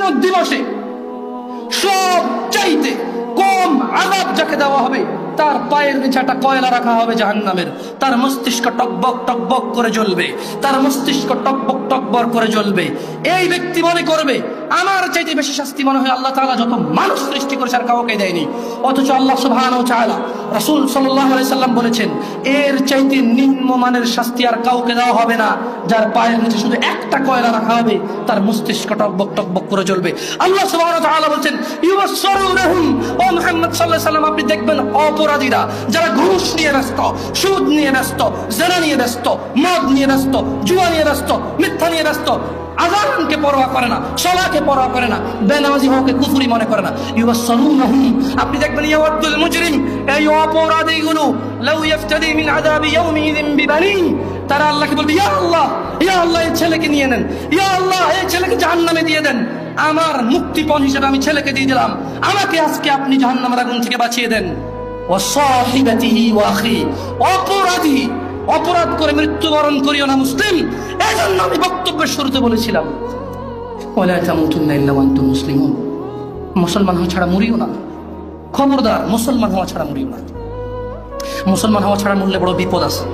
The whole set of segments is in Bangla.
কিয়ামত দিবসে সব চাইতে কম আযাব যাকে দেওয়া হবে, তার পায়ের নিচে একটা কয়লা রাখা হবে জাহান্নামের, তার মস্তিষ্ক টকবক টকবক করে জ্বলবে, তার মস্তিষ্ক টকবক টকবক করে জ্বলবে। এই ব্যক্তি মনে করবে আমার চাইতে বেশি শাস্তি মনে হয় আল্লাহ তাআলা যত মানুষ সৃষ্টি করেছে আর কাউকে দেয়নি। অথচ আল্লাহ সুবহানাহু ওয়া তাআলা, রাসূল সাল্লাল্লাহু আলাইহি সাল্লাম বলেছেন এর চাইতে নিম্নমানের শাস্তি আর কাউকে দেওয়া হবে না, যার পায়ের নিচে শুধু একটা কয়লা রাখা হবে, তার মস্তিষ্ক টকবক টকবক করে জ্বলবে। আল্লাহ সুবহানাহু ওয়া তাআলা বলেন ইউবাসসিরুনহুম, ও মুহাম্মদ সাল্লাল্লাহু আলাইহি সাল্লাম আপনি দেখবেন অপরাধীরা যারা ঘুষ নিয়ে ব্যস্ত, সুদ নিয়ে ব্যস্ত, জেনা নিয়ে ব্যস্ত, মদ নিয়ে ব্যস্ত, জুয়া নিয়ে ব্যস্ত, মিথ্যা নিয়ে ব্যস্ত, আযানকে পরোয়া করে না, সালাকে পরোয়া করে না, বেনামাজি হওয়াকে কুফরি মনে করে না। ইউবাসসিরুনহুম, আপনি দেখবেন ইয়াওয়াদুল মুজরিম, এই অপরাধীগুলো লাউ ইফতাদি মিন আযাবি ইয়াউমিযিন বিবানি, তারা আল্লাহকে বলবে ইয়া আল্লাহ, ইয়া আল্লাহ এই ছেলেকে নিয়ে নেন, ইয়া আল্লাহ এই ছেলেকে জাহান্নামে দিয়ে দেন, আমার মুক্তিপণ হিসেবে আমি ছেলেকে দিয়ে দিলাম, আমাকে আজকে আপনি জাহান্নামের আগুন থেকে বাঁচিয়ে দেন। ওয়াসাহিবাতিহি ওয়া আখি, অপরাধী অপরাধ করে মৃত্যুবরণ করিও না মুসলিম। এজন্য আমি বক্তব্যের শুরুতে বলেছিলাম ওয়ালা তামুতুন্না ইল্লা ওয়া আনতুম মুসলিমুন, মুসলমান হওয়া ছাড়া মরিও না, খবরদার মুসলমান হওয়া ছাড়া মরিও না। মুসলমান হওয়া ছাড়া মরলে বড় বিপদ আছে,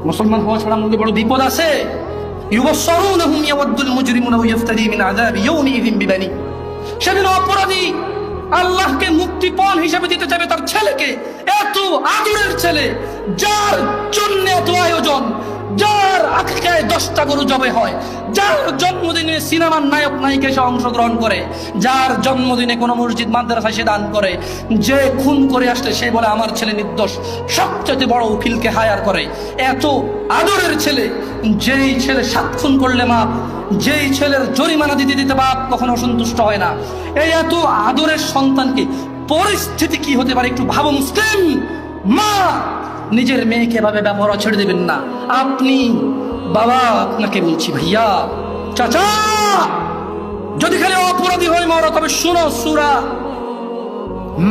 মুসলমান হওয়া ছাড়া মরলে বড় বিপদ আছে। ইউবাসসিরুনহুম ইয়াওয়াদুল মুজরিমুনা ওয়া ইফতাদি মিন আযাবি ইয়াউমিযিন বিবানি, সেদিন অপরাধী আল্লাহকে মুক্তিপণ হিসেবে দিতে চাইবে তার ছেলেকে, এত আদরের ছেলে যার জন্য এত আয়োজন, যার আকিকায় 10টা গরু জবে হয়, যার জন্মদিনে সিনেমার নায়ক নায়িকা এসে অংশগ্রহণ করে, যার জন্মদিনে কোনো মসজিদ মাদ্রাসায় সে দান করে, যে খুন করে আসলে সে বলে আমার ছেলে নির্দোষ, সবচেয়ে বড় উকিলকে হায়ার করে। এত আদরের ছেলে, যেই ছেলে 7 খুন করলে মাপ, যেই ছেলের জরিমানা দিতে দিতে বাপ কখনো অসন্তুষ্ট হয় না, এই এত আদরের সন্তানকে পরিস্থিতি কি হতে পারে একটু ভাবো মুসলিম। মা নিজের মেয়েকে এভাবে ব্যবহার ছেড়ে দেবেন না। আপনি বাবা, আপনাকে বলছি ভাইয়া, চাচা, যদি খালি অপরাধী হয়ে মরো তবে শুনো সূরা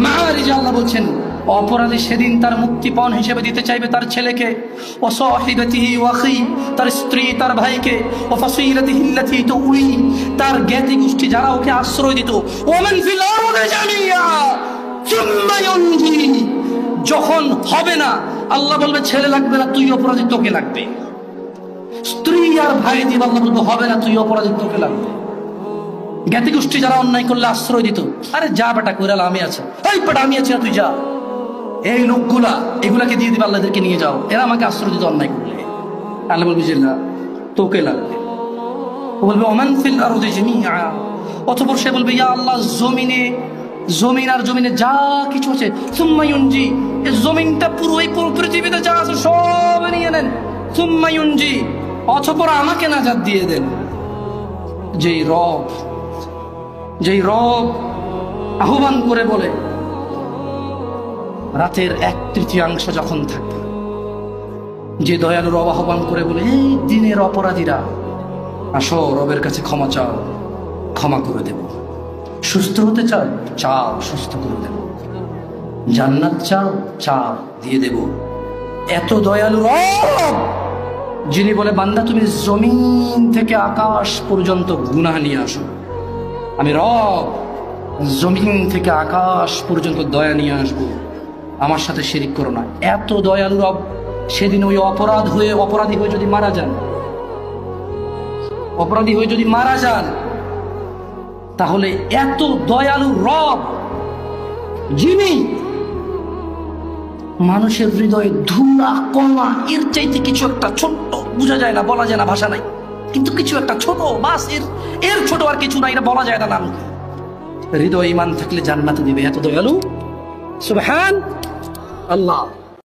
মাআরিজ আল্লাহ বলছেন অপরাধী সেদিন তার মুক্তিপণ হিসেবে দিতে চাইবে তার ছেলেকে, ও সাহিবাতিহি ওয়া আখি, তার স্ত্রী তার ভাইকে, ও ফাসিলাতিহি আল্লাতী তুই, তার জ্ঞাতি গোষ্ঠী যারা ওকে আশ্রয় দিত, ওয়া মান ফিল আরদি জামিয়া সুম্মা ইউনজি, যখন হবে না আল্লাহ বলবে ছেলে লাগবে না তুই অপরাধী তোকে লাগবে, স্ত্রী আর ভাই দিয়ে আল্লাহ বলবে হবে না তুই অপরাধী তোকে লাগবে। জ্ঞাতি গোষ্ঠী যারা অন্যায় করলে আশ্রয় দিত, আরে যা বেটা কইরাল আমি আছি, এই বেটা আমি আছি না তুই যা, এই লোকগুলা এগুলাকে দিয়ে দিবে, আল্লাহদেরকে নিয়ে যাও, এরা আমাকে আশ্রয় দিত অন্যায় করলে, আল্লাহ বলবে যে না তোকে লাগবে। ও বলবে ওমান ফিল আরদি জামিআ, অতঃপর সে বলবে ইয়া আল্লাহ জমিন আর জমিনে যা কিছু আছে, সুম্মা ইউনজি, এই জমিনটা পুরো এই পৃথিবীতে যা আছে সব নিয়ে নেন, সুম্মা ইউনজি, অতঃপর আমাকে নাজাত দিয়ে দেন। যেই রব আহ্বান করে বলে রাতের 1/3 যখন থাকে, যে দয়ালু রব আহ্বান করে বলে এই দিনের অপরাধীরা আসো রবের কাছে ক্ষমা চাও, ক্ষমা করে দেব, সুস্থ হতে চাও চাও সুস্থ করে দেব, জান্নাত চাও চাও দিয়ে দেব। এত দয়ালু রব যিনি বলে বান্দা তুমি জমিন থেকে আকাশ পর্যন্ত গুনাহ নিয়ে আসো, আমি রব জমিন থেকে আকাশ পর্যন্ত দয়া নিয়ে আসবো, আমার সাথে শিরিক করো না। এত দয়ালু রব সেদিন ওই অপরাধী হয়ে যদি মারা যান, তাহলে এত দয়ালু রব যিনি মানুষের হৃদয়ে ধুলা কণা এর চাইতে কিছু একটা ছোট্ট, বোঝা যায় না, বলা যায় না, ভাষা নাই, কিন্তু কিছু একটা ছোট, বাস এর ছোট আর কিছু না, এটা বলা যায় না নাম, হৃদয় ঈমান থাকলে জান্নাতে দিবে, এত দয়ালু সুবহান আল্লাহ।